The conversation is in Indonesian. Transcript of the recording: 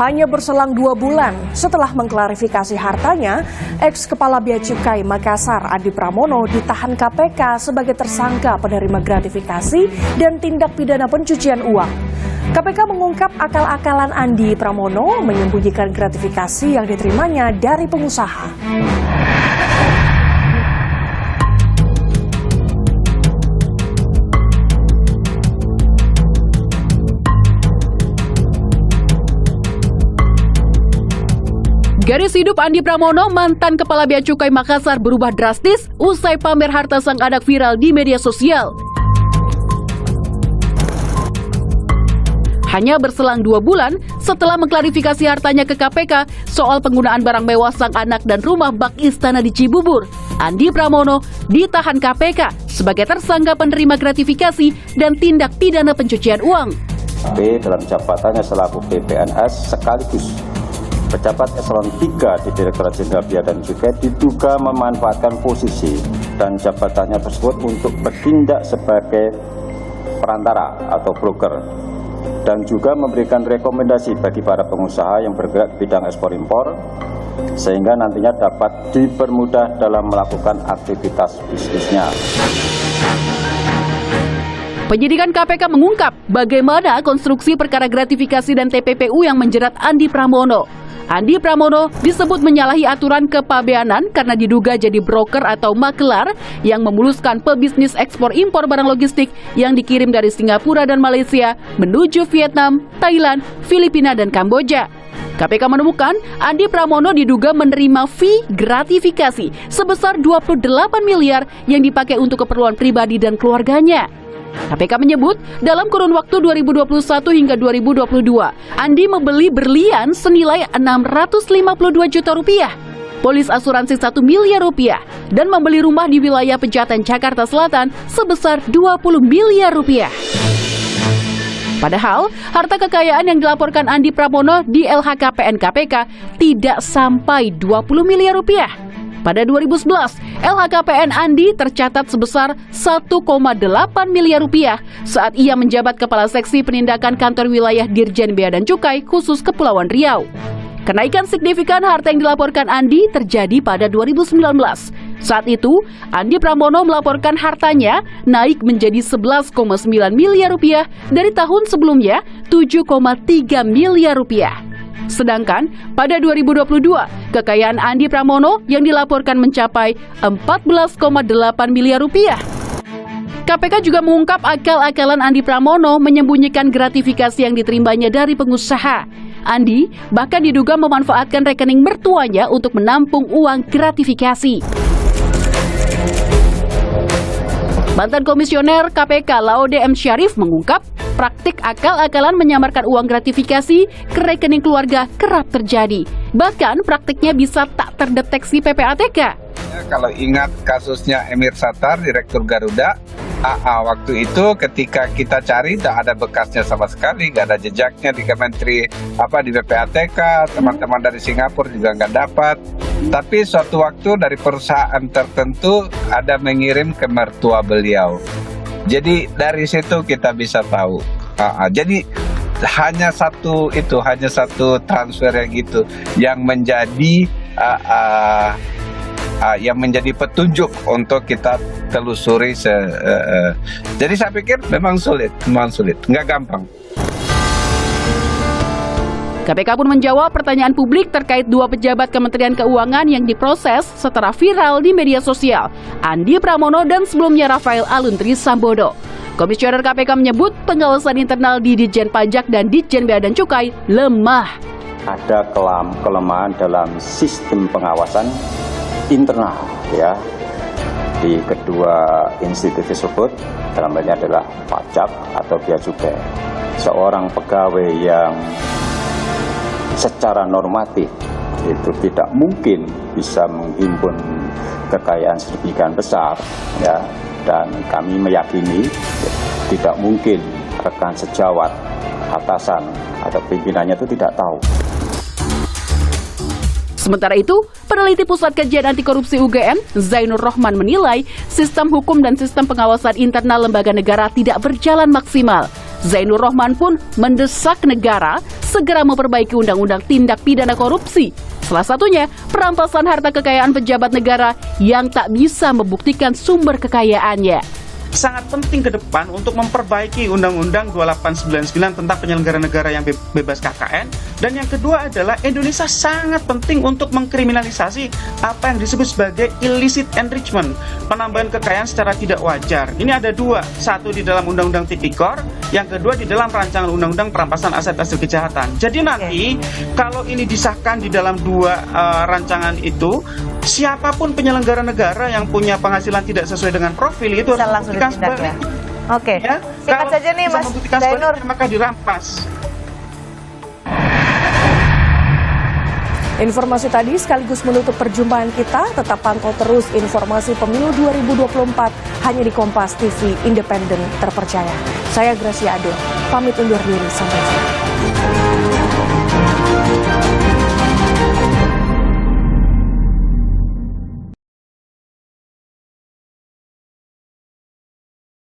Hanya berselang 2 bulan setelah mengklarifikasi hartanya, ex-Kepala Bea Cukai Makassar Andi Pramono ditahan KPK sebagai tersangka penerima gratifikasi dan tindak pidana pencucian uang. KPK mengungkap akal-akalan Andi Pramono menyembunyikan gratifikasi yang diterimanya dari pengusaha. Garis hidup Andi Pramono, mantan Kepala Bea Cukai Makassar, berubah drastis usai pamer harta sang anak viral di media sosial. Hanya berselang 2 bulan setelah mengklarifikasi hartanya ke KPK soal penggunaan barang mewah sang anak dan rumah bak istana di Cibubur, Andi Pramono ditahan KPK sebagai tersangka penerima gratifikasi dan tindak pidana pencucian uang. Dalam jabatannya selaku PPNS sekaligus pejabat eselon 3 di Direktorat Jenderal Bea dan Cukai diduga memanfaatkan posisi dan jabatannya tersebut untuk bertindak sebagai perantara atau broker dan juga memberikan rekomendasi bagi para pengusaha yang bergerak di bidang ekspor impor sehingga nantinya dapat dipermudah dalam melakukan aktivitas bisnisnya. Penyidikan KPK mengungkap bagaimana konstruksi perkara gratifikasi dan TPPU yang menjerat Andi Pramono. Andi Pramono disebut menyalahi aturan kepabeanan karena diduga jadi broker atau makelar yang memuluskan pebisnis ekspor impor barang logistik yang dikirim dari Singapura dan Malaysia menuju Vietnam, Thailand, Filipina, dan Kamboja. KPK menemukan Andi Pramono diduga menerima fee gratifikasi sebesar 28 miliar yang dipakai untuk keperluan pribadi dan keluarganya. KPK menyebut dalam kurun waktu 2021 hingga 2022, Andi membeli berlian senilai 652 juta rupiah, polis asuransi 1 miliar rupiah, dan membeli rumah di wilayah Pejaten, Jakarta Selatan sebesar 20 miliar rupiah. Padahal, harta kekayaan yang dilaporkan Andi Pramono di LHKPN KPK tidak sampai 20 miliar rupiah. Pada 2011, LHKPN Andi tercatat sebesar 1,8 miliar rupiah saat ia menjabat Kepala Seksi Penindakan Kantor Wilayah Dirjen Bea dan Cukai khusus Kepulauan Riau. Kenaikan signifikan harta yang dilaporkan Andi terjadi pada 2019. Saat itu, Andi Pramono melaporkan hartanya naik menjadi 11,9 miliar rupiah dari tahun sebelumnya 7,3 miliar rupiah. Sedangkan pada 2022, kekayaan Andi Pramono yang dilaporkan mencapai 14,8 miliar rupiah. KPK juga mengungkap akal-akalan Andi Pramono menyembunyikan gratifikasi yang diterimanya dari pengusaha. Andi bahkan diduga memanfaatkan rekening mertuanya untuk menampung uang gratifikasi. Mantan Komisioner KPK Laude M. Syarif mengungkap praktik akal-akalan menyamarkan uang gratifikasi ke rekening keluarga kerap terjadi. Bahkan praktiknya bisa tak terdeteksi PPATK. Kalau ingat kasusnya Emir Sattar, Direktur Garuda, waktu itu ketika kita cari tak ada bekasnya sama sekali, nggak ada jejaknya di Kementeri di PPATK, teman-teman dari Singapura juga nggak dapat. Tapi suatu waktu dari perusahaan tertentu ada mengirim ke mertua beliau. Jadi dari situ kita bisa tahu. Jadi hanya satu transfer yang itu yang menjadi petunjuk untuk kita telusuri. Jadi saya pikir memang sulit, nggak gampang. KPK pun menjawab pertanyaan publik terkait 2 pejabat Kementerian Keuangan yang diproses setelah viral di media sosial, Andi Pramono dan sebelumnya Rafael Aluntri Sambodo. Komisioner KPK menyebut pengawasan internal di Ditjen Pajak dan Ditjen Bea dan Cukai lemah. Ada kelemahan dalam sistem pengawasan internal di kedua institusi tersebut, dalam hal ini adalah pajak atau bea cukai. Seorang pegawai yang secara normatif itu tidak mungkin bisa menghimpun kekayaan sedemikian besar, dan kami meyakini tidak mungkin rekan sejawat, atasan atau pimpinannya itu tidak tahu. Sementara itu, peneliti Pusat Kajian Anti Korupsi UGM, Zainur Rohman menilai sistem hukum dan sistem pengawasan internal lembaga negara tidak berjalan maksimal. Zainur Rohman pun mendesak negara segera memperbaiki undang-undang tindak pidana korupsi. Salah satunya perampasan harta kekayaan pejabat negara yang tak bisa membuktikan sumber kekayaannya. Sangat penting ke depan untuk memperbaiki Undang-Undang 2899 tentang penyelenggara negara yang bebas KKN. Dan yang kedua adalah Indonesia sangat penting untuk mengkriminalisasi apa yang disebut sebagai illicit enrichment, penambahan kekayaan secara tidak wajar. Ini ada dua, satu di dalam Undang-Undang Tipikor, yang kedua di dalam rancangan Undang-Undang Perampasan Aset Hasil Kejahatan. Jadi nanti kalau ini disahkan di dalam dua rancangan itu, siapapun penyelenggara negara yang punya penghasilan tidak sesuai dengan profil itu bisa harus langsung membuktikan ditindak ya. sebaliknya. Oke. Ya, Singkat kalau saja nih bisa Mas membuktikan Zainur. sebaliknya, maka dirampas. Informasi tadi sekaligus menutup perjumpaan kita. Tetap pantau terus informasi pemilu 2024 hanya di Kompas TV, independen, terpercaya. Saya Gracia Ado, pamit undur diri, sampai jumpa.